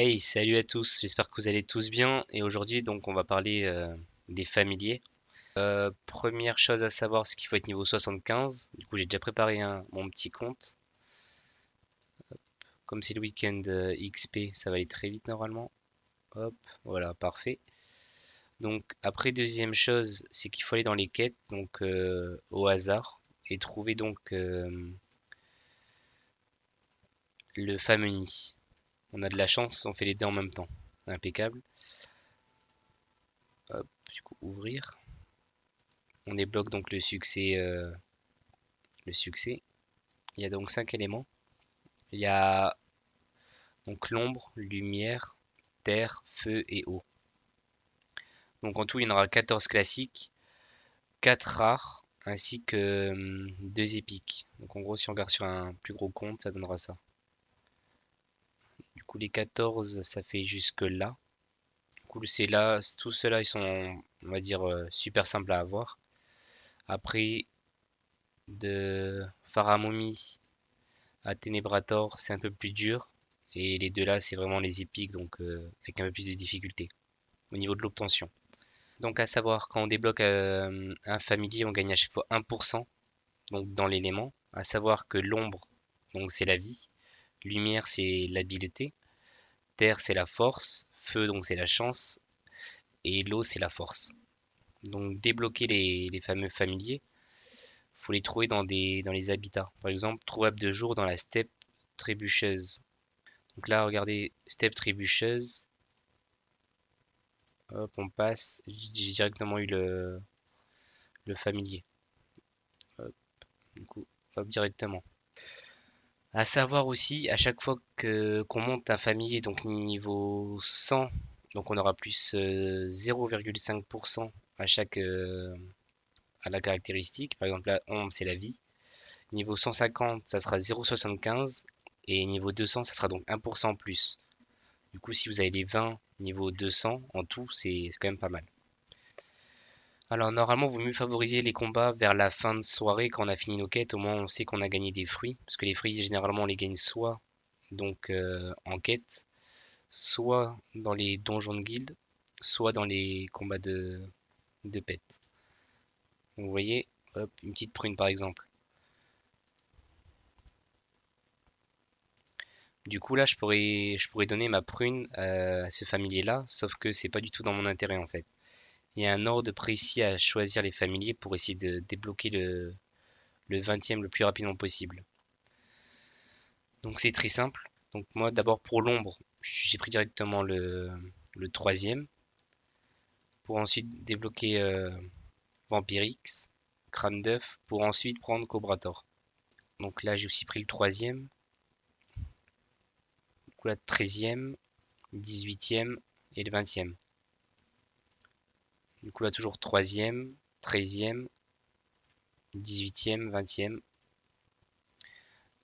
Hey, salut à tous, j'espère que vous allez tous bien et aujourd'hui donc on va parler des familiers. Première chose à savoir, c'est qu'il faut être niveau 75. Du coup j'ai déjà préparé mon petit compte. Comme c'est le week-end XP, ça va aller très vite normalement. Hop, voilà, parfait. Donc après deuxième chose, c'est qu'il faut aller dans les quêtes, donc au hasard, et trouver donc le fameux nid. On a de la chance, on fait les deux en même temps. Impeccable. Hop, du coup ouvrir. On débloque donc le succès. Il y a donc 5 éléments. Il y a donc l'ombre, lumière, terre, feu et eau. Donc en tout, il y en aura 14 classiques, 4 rares, ainsi que 2 épiques. Donc en gros, si on regarde sur un plus gros compte, ça donnera ça. Du coup, les 14, ça fait jusque là. Du coup, c'est là, tous ceux-là, ils sont, on va dire, super simples à avoir. Après, de Pharamomie à Ténébrator, c'est un peu plus dur. Et les deux là, c'est vraiment les épiques, donc avec un peu plus de difficulté au niveau de l'obtention. Donc à savoir, quand on débloque un familier, on gagne à chaque fois 1% donc dans l'élément. À savoir que l'ombre, donc c'est la vie, lumière c'est l'habileté, terre c'est la force, feu donc c'est la chance, et l'eau c'est la force. Donc débloquer les fameux familiers, faut les trouver dans les habitats. Par exemple, trouvable de jour dans la steppe trébucheuse. Donc là, regardez, steppe trébucheuse, hop, on passe, j'ai directement eu le familier. Hop, du coup, hop, directement. À savoir aussi, à chaque fois que qu'on monte un familier, donc niveau 100, donc on aura plus 0,5% à chaque à la caractéristique. Par exemple, la ombre, c'est la vie. Niveau 150, ça sera 0,75 et niveau 200, ça sera donc 1% en plus. Du coup, si vous avez les 20 niveau 200 en tout, c'est quand même pas mal. Alors normalement, vous mieux favoriser les combats vers la fin de soirée quand on a fini nos quêtes. Au moins, on sait qu'on a gagné des fruits, parce que les fruits généralement on les gagne soit donc en quête, soit dans les donjons de guilde, soit dans les combats de pets. Donc, vous voyez, hop, une petite prune par exemple. Du coup là, je pourrais donner ma prune à ce familier-là, sauf que c'est pas du tout dans mon intérêt en fait. Il y a un ordre précis à choisir les familiers pour essayer de débloquer le 20e le plus rapidement possible. Donc c'est très simple. Donc moi d'abord pour l'ombre, j'ai pris directement le troisième. Pour ensuite débloquer Vampirix, Crâne d'œuf, pour ensuite prendre Cobrator. Donc là j'ai aussi pris le troisième. Du coup là 13e, 18e et le 20e. Du coup là toujours troisième, 13e, 18e, 20e.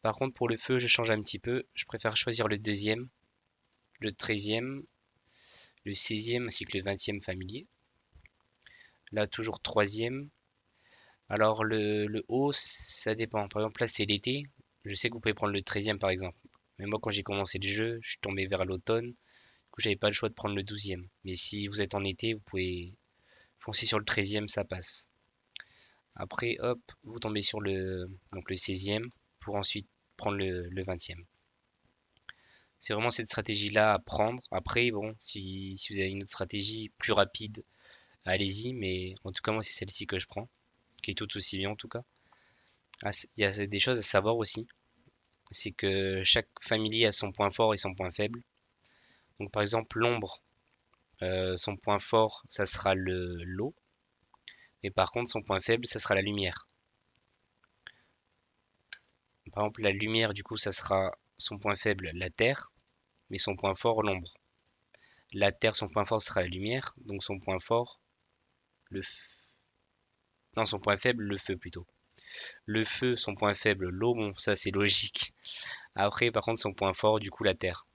Par contre pour le feu je change un petit peu. Je préfère choisir le deuxième, le 13e, le 16e ainsi que le 20e familier. Là toujours troisième. Alors le haut, ça dépend. Par exemple là c'est l'été. Je sais que vous pouvez prendre le 13e par exemple. Mais moi quand j'ai commencé le jeu, je suis tombé vers l'automne. Du coup j'avais pas le choix de prendre le 12e. Mais si vous êtes en été, vous pouvez foncer sur le 13e, ça passe. Après hop, vous tombez sur le 16e pour ensuite prendre le 20e. C'est vraiment cette stratégie-là à prendre. Après, bon, si vous avez une autre stratégie plus rapide, allez-y. Mais en tout cas, moi, c'est celle-ci que je prends, qui est tout aussi bien en tout cas. Ah, il y a des choses à savoir aussi. C'est que chaque familier a son point fort et son point faible. Donc par exemple, l'ombre, son point fort, ça sera l'eau. Et par contre, son point faible, ça sera la lumière. Par exemple, la lumière, du coup, ça sera son point faible, la terre, mais son point fort, l'ombre. La terre, son point fort sera la lumière, donc son point fort, le non, son point faible, le feu plutôt. Le feu, son point faible, l'eau, bon, ça c'est logique. Après, par contre, son point fort, du coup, la terre.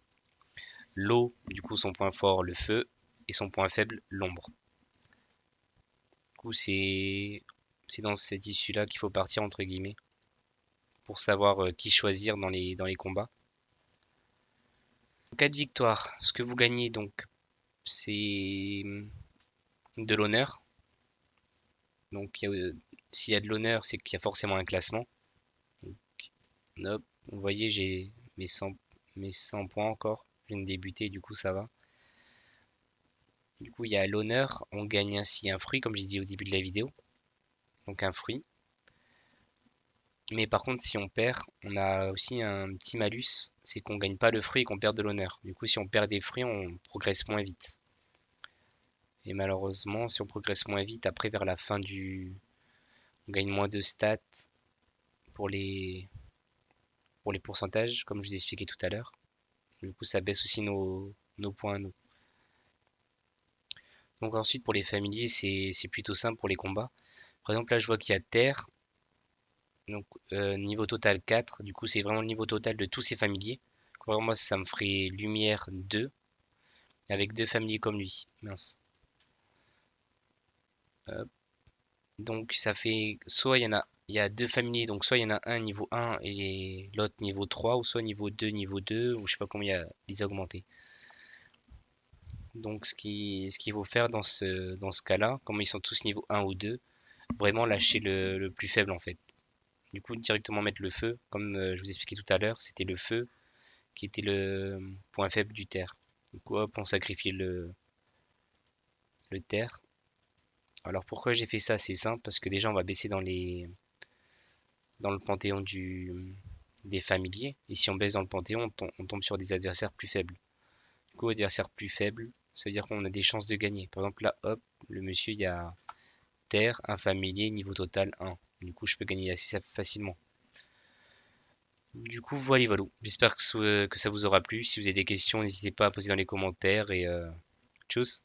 L'eau, du coup, son point fort, le feu, et son point faible, l'ombre. Du coup, c'est dans cette issue-là qu'il faut partir, entre guillemets, pour savoir qui choisir dans les combats. En cas de victoire, ce que vous gagnez, donc, c'est de l'honneur. Donc, s'il y a de l'honneur, c'est qu'il y a forcément un classement. Donc, hop, vous voyez, j'ai mes 100 points encore. Je viens de débuter, du coup, ça va. Du coup, il y a l'honneur. On gagne ainsi un fruit, comme j'ai dit au début de la vidéo. Donc, un fruit. Mais par contre, si on perd, on a aussi un petit malus. C'est qu'on gagne pas le fruit et qu'on perd de l'honneur. Du coup, si on perd des fruits, on progresse moins vite. Et malheureusement, si on progresse moins vite, après, vers la fin on gagne moins de stats pour les pourcentages, comme je vous ai expliqué tout à l'heure. Du coup, ça baisse aussi nos points à nous. Donc ensuite, pour les familiers, c'est plutôt simple pour les combats. Par exemple, là, je vois qu'il y a terre. Donc, niveau total 4. Du coup, c'est vraiment le niveau total de tous ces familiers. Donc, moi, ça me ferait lumière 2, avec deux familiers comme lui. Mince. Hop. Donc, ça fait, soit il y a deux familiers, donc soit il y en a un niveau 1 et l'autre niveau 3, ou soit niveau 2, ou je sais pas combien il y a augmentés. Donc, ce qu'il faut faire dans ce cas-là, comme ils sont tous niveau 1 ou 2, vraiment lâcher le plus faible en fait. Du coup, directement mettre le feu, comme je vous expliquais tout à l'heure, c'était le feu qui était le point faible du terre. Du coup, hop, on sacrifie le terre. Alors pourquoi j'ai fait ça? C'est simple, parce que déjà on va baisser dans le panthéon des familiers. Et si on baisse dans le panthéon, on tombe sur des adversaires plus faibles. Du coup, adversaire plus faible, ça veut dire qu'on a des chances de gagner. Par exemple, là, hop, le monsieur, il y a terre, un familier, niveau total 1. Du coup, je peux gagner assez facilement. Du coup, voilà, voilà. J'espère que ça vous aura plu. Si vous avez des questions, n'hésitez pas à poser dans les commentaires et tchuss.